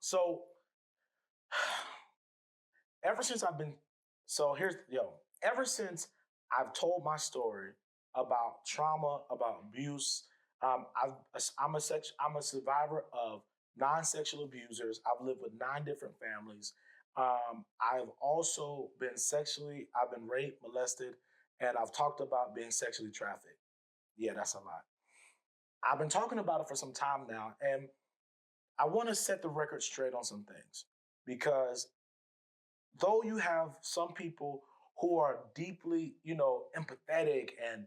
So ever since I've been, so here's, ever since I've told my story about trauma, about abuse, I'm a survivor of non-sexual abusers. I've lived with 9 different families. I've also been I've been raped, molested, and I've talked about being sexually trafficked. Yeah, that's a lot. I've been talking about it for some time now, and I want to set the record straight on some things because though you have some people who are deeply, empathetic and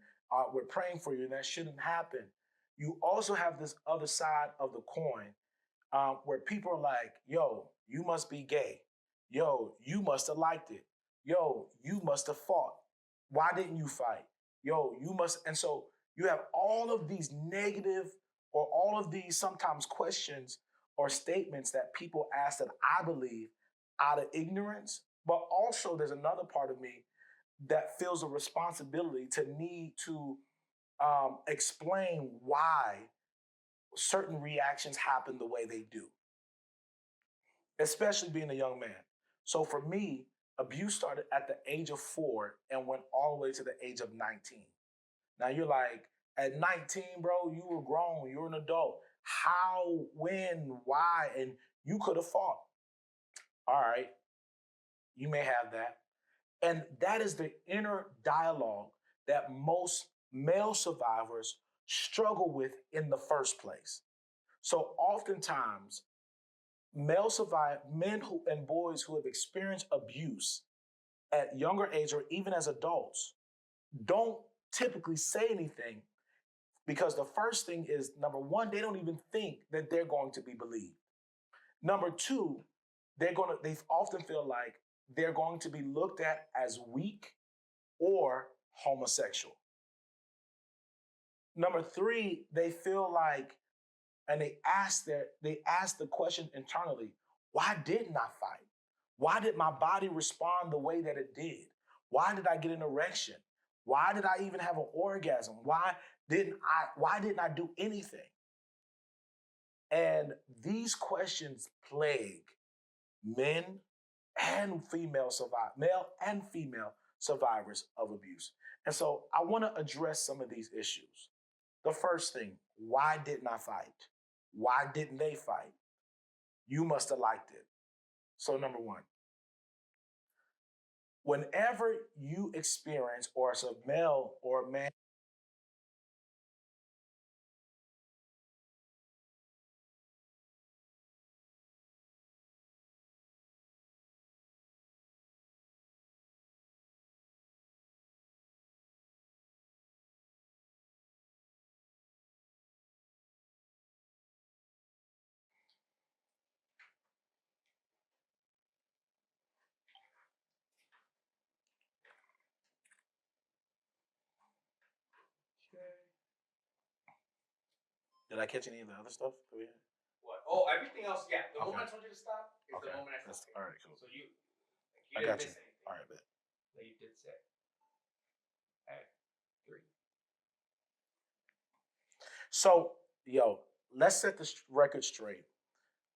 we're praying for you, and that shouldn't happen. You also have this other side of the coin where people are like, yo, you must be gay. Yo, you must have liked it. Yo, you must have fought. Why didn't you fight? Yo, you must. And so you have all of these negative or all of these sometimes questions or statements that people ask that I believe out of ignorance. But also, there's another part of me that feels a responsibility to need to explain why certain reactions happen the way they do, especially being a young man. So for me, abuse started at the age of 4 and went all the way to the age of 19. Now you're like, at 19, bro, you were grown, you're an adult. How, when, why? And you could have fought. All right, you may have that. And that is the inner dialogue that most male survivors struggle with in the first place. So oftentimes, men who and boys who have experienced abuse at younger age or even as adults don't typically say anything because the first thing is number one, they don't even think that they're going to be believed. Number two, they often feel like they're going to be looked at as weak or homosexual. Number three, they feel like, and they ask the question internally, why didn't I fight? Why did my body respond the way that it did? Why did I get an erection? Why did I even have an orgasm? Why didn't I do anything? And these questions plague men and male and female survivors of abuse. And so I want to address some of these issues. The first thing, why didn't I fight? Why didn't they fight? You must have liked it. So, number one, whenever you experience, or as a male or a man, did I catch any of the other stuff that we had? What? Oh, everything else, yeah. The Okay. moment I told you to stop is Okay. the moment I That's stopped. all right, cool. So you I didn't got you. miss anything. All right, bet. That you did say. All right. 3. So, let's set the record straight.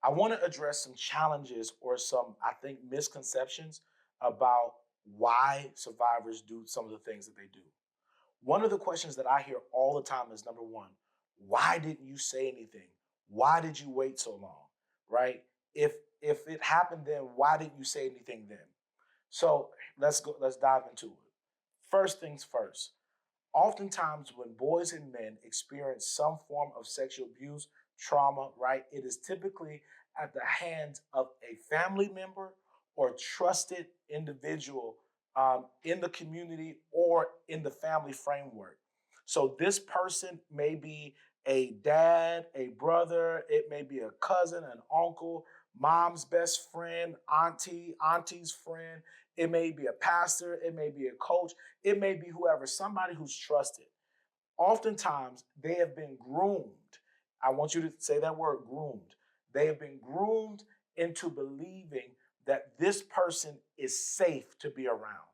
I want to address some challenges or some, I think, misconceptions about why survivors do some of the things that they do. One of the questions that I hear all the time is number one, why didn't you say anything? Why did you wait so long? Right? If it happened then, why didn't you say anything then? So let's dive into it. First things first. Oftentimes, when boys and men experience some form of sexual abuse, trauma, right, it is typically at the hands of a family member or trusted individual in the community or in the family framework. So, this person may be a dad, a brother, it may be a cousin, an uncle, mom's best friend, auntie's friend, it may be a pastor, it may be a coach, it may be whoever, somebody who's trusted. Oftentimes, they have been groomed. I want you to say that word, groomed. They have been groomed into believing that this person is safe to be around.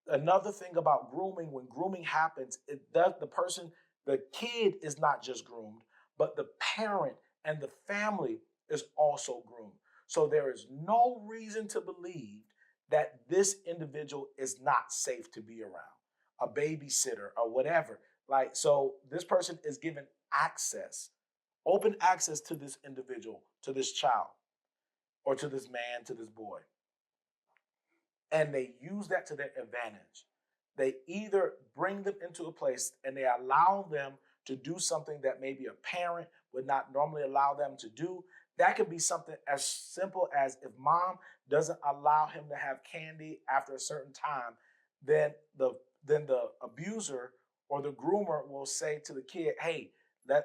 Another thing about grooming, when grooming happens, the kid is not just groomed, but the parent and the family is also groomed. So there is no reason to believe that this individual is not safe to be around, a babysitter or whatever. Like, so this person is given access, open access to this individual, to this child, or to this man, to this boy, and they use that to their advantage. They either bring them into a place and they allow them to do something that maybe a parent would not normally allow them to do. That could be something as simple as if mom doesn't allow him to have candy after a certain time, then the abuser or the groomer will say to the kid, "Hey,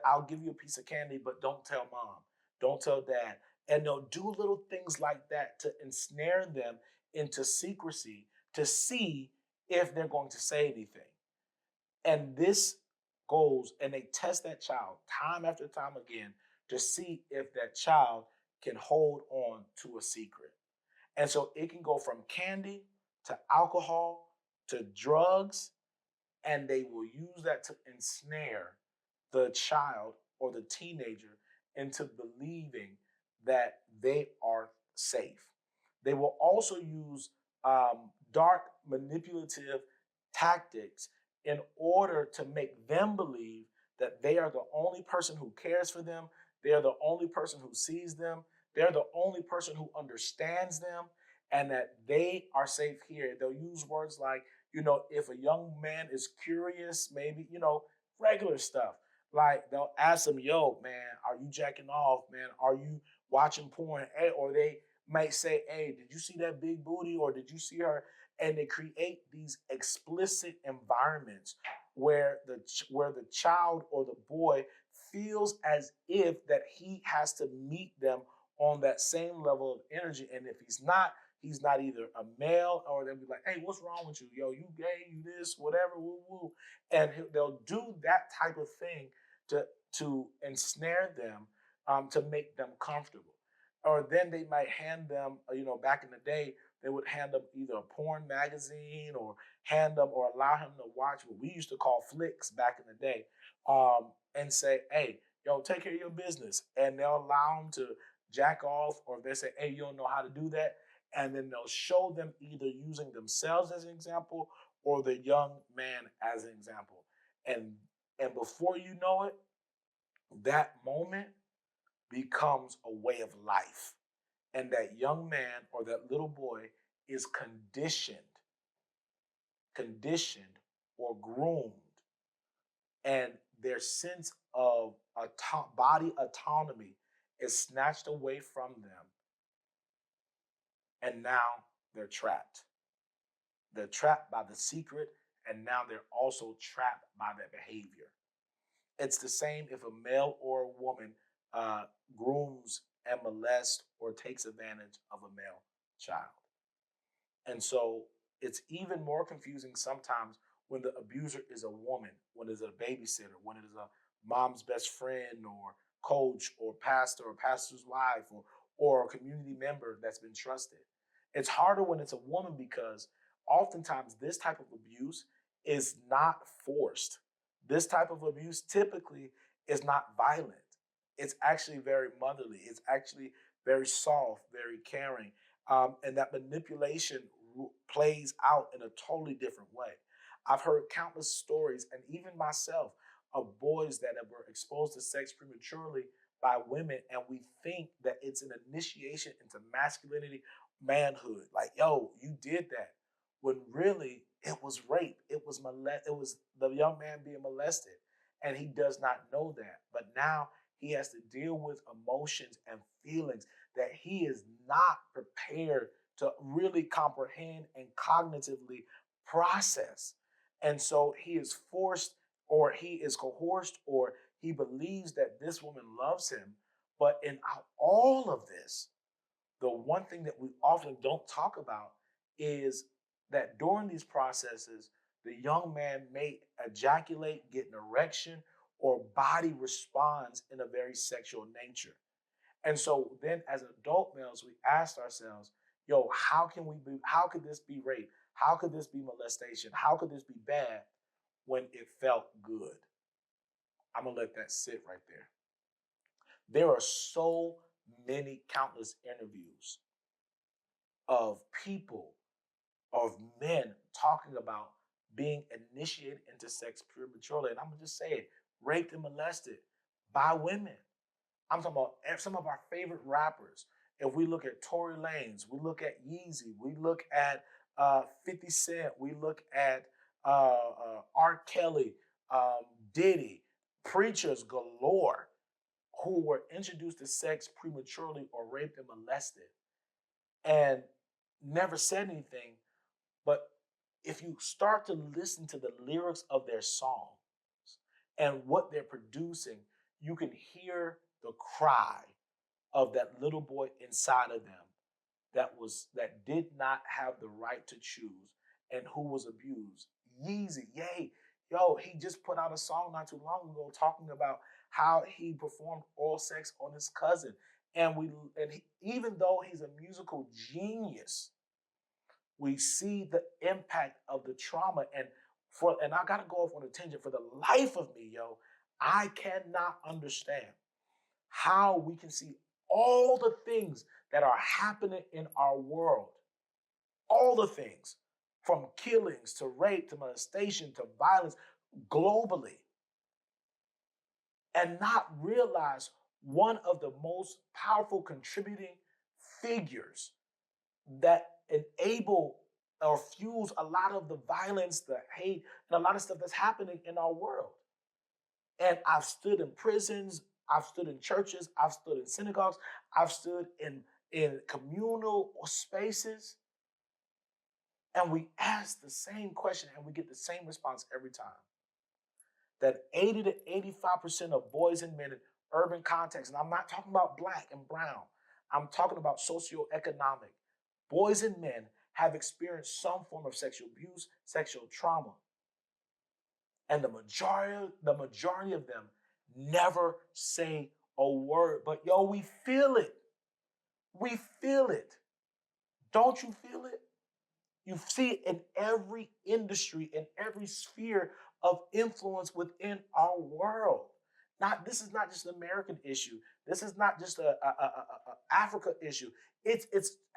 I'll give you a piece of candy, but don't tell mom, don't tell dad." And they'll do little things like that to ensnare them into secrecy to see if they're going to say anything. And this goes and they test that child time after time again to see if that child can hold on to a secret. And so it can go from candy to alcohol to drugs, and they will use that to ensnare the child or the teenager into believing that they are safe. They will also use dark manipulative tactics in order to make them believe that they are the only person who cares for them, they're the only person who sees them, they're the only person who understands them, and that they are safe here. They'll use words like, if a young man is curious, maybe, regular stuff. Like they'll ask him, "Yo, man, are you jacking off, man? Are you watching porn?" Or they might say, "Hey, did you see that big booty? Or did you see her?" And they create these explicit environments where the child or the boy feels as if that he has to meet them on that same level of energy. And if he's not either a male, or they'll be like, "Hey, what's wrong with you? Yo, you gay, you this, whatever, woo woo." And they'll do that type of thing to ensnare them, to make them comfortable. Or then they might hand them, back in the day, they would hand them either a porn magazine or hand them or allow him to watch what we used to call flicks back in the day, and say, "Hey, yo, take care of your business." And they'll allow them to jack off, or they say, "Hey, you don't know how to do that." And then they'll show them either using themselves as an example or the young man as an example. And and before you know it, that moment becomes a way of life. And that young man or that little boy is conditioned or groomed, and their sense of body autonomy is snatched away from them, and now they're trapped. They're trapped by the secret, and now they're also trapped by their behavior. It's the same if a male or a woman uh, grooms and molests or takes advantage of a male child. And so it's even more confusing sometimes when the abuser is a woman, when it's a babysitter, when it is a mom's best friend or coach or pastor or pastor's wife or a community member that's been trusted. It's harder when it's a woman because oftentimes this type of abuse is not forced. This type of abuse typically is not violent. It's actually very motherly. It's actually very soft, very caring, and that manipulation plays out in a totally different way. I've heard countless stories, and even myself, of boys that were exposed to sex prematurely by women, and we think that it's an initiation into masculinity, manhood. Like, yo, you did that, when really it was rape. It was It was the young man being molested, and he does not know that. But now he has to deal with emotions and feelings that he is not prepared to really comprehend and cognitively process. And so he is forced, or he is coerced, or he believes that this woman loves him. But in all of this, the one thing that we often don't talk about is that during these processes, the young man may ejaculate, get an erection, or body responds in a very sexual nature. And so then as adult males, we asked ourselves, yo, how could this be rape? How could this be molestation? How could this be bad when it felt good? I'm gonna let that sit right there. There are so many countless interviews of people, of men talking about being initiated into sex prematurely. And I'm gonna just say it, raped and molested by women. I'm talking about some of our favorite rappers. If we look at Tory Lanez, we look at Yeezy, we look at 50 Cent, we look at R. Kelly, Diddy, preachers galore who were introduced to sex prematurely or raped and molested and never said anything. But if you start to listen to the lyrics of their songs and what they're producing, you can hear the cry of that little boy inside of them that did not have the right to choose and who was abused. Yeezy, yay, yo, he just put out a song not too long ago talking about how he performed oral sex on his cousin. Even though he's a musical genius, we see the impact of the trauma. And I gotta go off on a tangent. For the life of me, yo, I cannot understand how we can see all the things that are happening in our world, all the things from killings to rape to molestation to violence globally, and not realize one of the most powerful contributing figures that enable or fuels a lot of the violence, the hate, and a lot of stuff that's happening in our world. And I've stood in prisons, I've stood in churches, I've stood in synagogues, I've stood in communal spaces, and we ask the same question and we get the same response every time. That 80 to 85% of boys and men in urban contexts, and I'm not talking about black and brown, I'm talking about socioeconomic, boys and men have experienced some form of sexual abuse, sexual trauma. And the majority of them never say a word. But yo, we feel it. We feel it. Don't you feel it? You see it in every industry, in every sphere of influence within our world. This is not just an American issue. This is not just a Africa issue. It's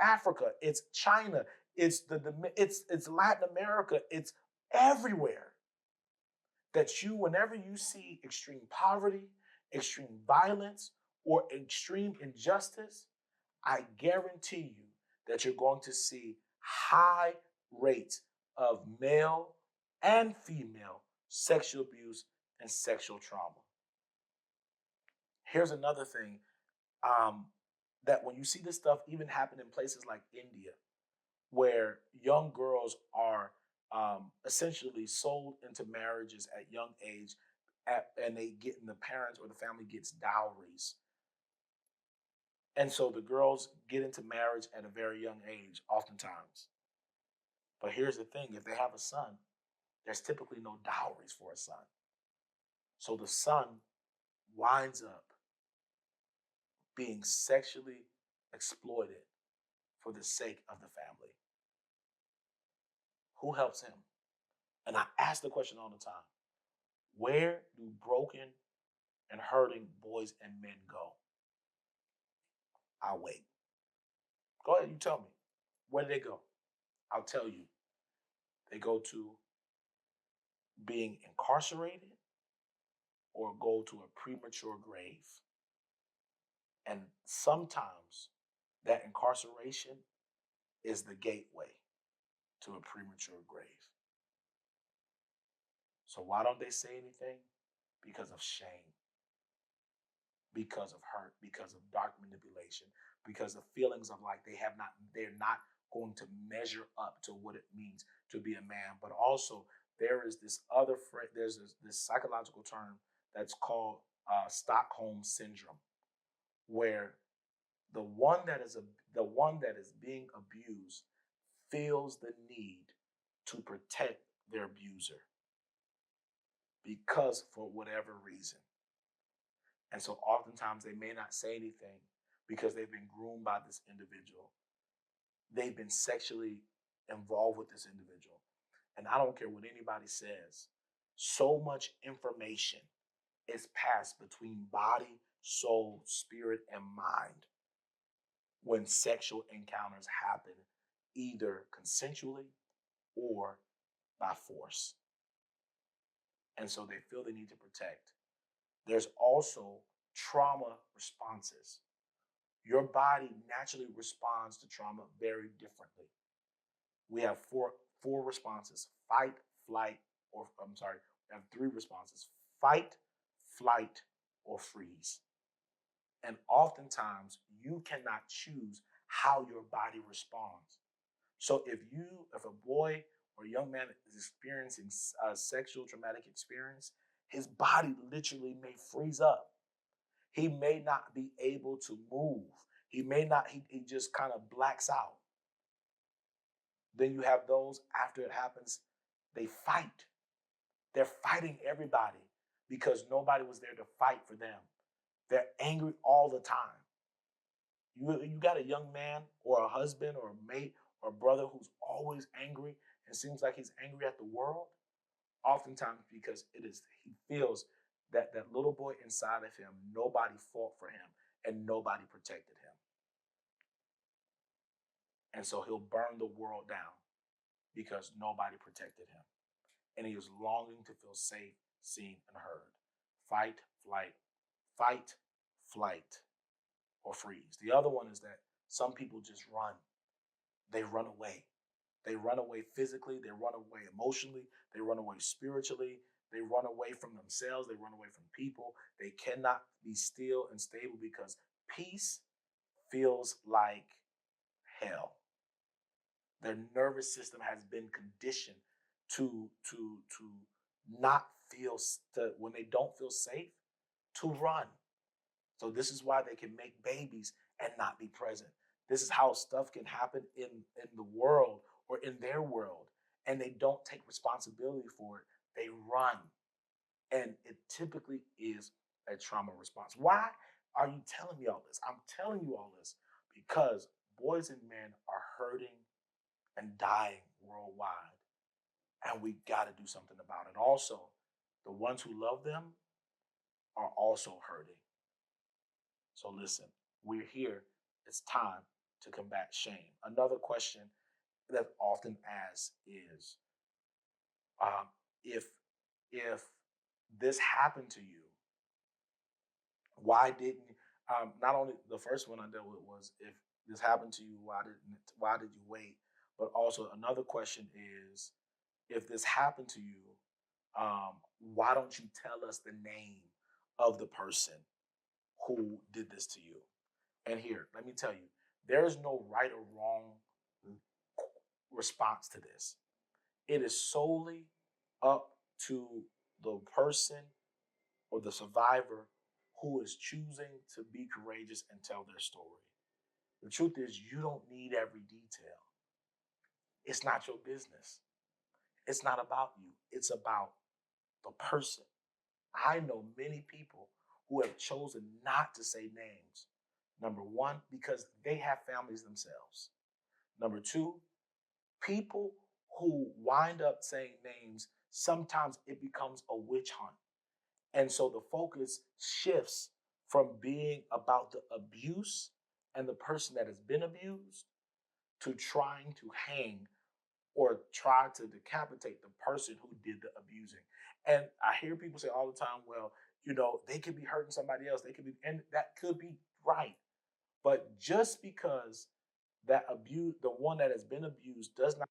Africa. It's China. It's Latin America. It's everywhere. Whenever you see extreme poverty, extreme violence, or extreme injustice, I guarantee you that you're going to see high rates of male and female sexual abuse and sexual trauma. Here's another thing, um, that when you see this stuff even happen in places like India, where young girls are essentially sold into marriages at young age, and the parents or the family gets dowries. And so the girls get into marriage at a very young age, oftentimes. But here's the thing, if they have a son, there's typically no dowries for a son. So the son winds up being sexually exploited for the sake of the family. Who helps him? And I ask the question all the time, where do broken and hurting boys and men go? I'll wait. Go ahead, you tell me. Where do they go? I'll tell you. They go to being incarcerated or go to a premature grave. And sometimes that incarceration is the gateway to a premature grave. So why don't they say anything? Because of shame, because of hurt, because of dark manipulation, because of feelings of like they're not going to measure up to what it means to be a man. But also there is this other there's this psychological term that's called Stockholm syndrome, where the one that is being abused feels the need to protect their abuser because for whatever reason. And so oftentimes they may not say anything because they've been groomed by this individual. They've been sexually involved with this individual. And I don't care what anybody says, so much information is passed between body, soul, spirit, and mind when sexual encounters happen either consensually or by force. And so they feel they need to protect. There's also trauma responses. Your body naturally responds to trauma very differently. We have four responses: fight, flight, or I'm sorry, we have three responses: fight, flight, or freeze. And oftentimes you cannot choose how your body responds. So if a boy or a young man is experiencing a sexual traumatic experience, his body literally may freeze up. He may not be able to move. He may not, he just kind of blacks out. Then you have those after it happens, they fight. They're fighting everybody because nobody was there to fight for them. They're angry all the time. You got a young man or a husband or a mate or a brother who's always angry and seems like he's angry at the world, oftentimes because it is he feels that that little boy inside of him, nobody fought for him and nobody protected him. And so he'll burn the world down because nobody protected him. And he is longing to feel safe, seen, and heard. Fight, flight, fight, flight, or freeze. The other one is that some people just run. They run away. They run away physically, they run away emotionally, they run away spiritually, they run away from themselves, they run away from people. They cannot be still and stable because peace feels like hell. Their nervous system has been conditioned to not feel when they don't feel safe to run. So this is why they can make babies and not be present. This is how stuff can happen in the world or in their world, and they don't take responsibility for it. They run, and it typically is a trauma response. Why are you telling me all this? I'm telling you all this because boys and men are hurting and dying worldwide, and we got to do something about it. Also, the ones who love them are also hurting. So listen, we're here. It's time to combat shame. Another question that often asked is, um, if if this happened to you, why didn't not only the first one I dealt with was if this happened to you, why did you wait? But also another question is, if this happened to you, why don't you tell us the name of the person who did this to you? And here, let me tell you, there is no right or wrong response to this. It is solely up to the person or the survivor who is choosing to be courageous and tell their story. The truth is, you don't need every detail. It's not your business. It's not about you, it's about the person. I know many people who have chosen not to say names. Number one, because they have families themselves. Number two, people who wind up saying names, sometimes it becomes a witch hunt. And so the focus shifts from being about the abuse and the person that has been abused to trying to hang or try to decapitate the person who did the abusing. And I hear people say all the time, well, they could be hurting somebody else. They could be, and that could be right. But just because that abuse, the one that has been abused, does not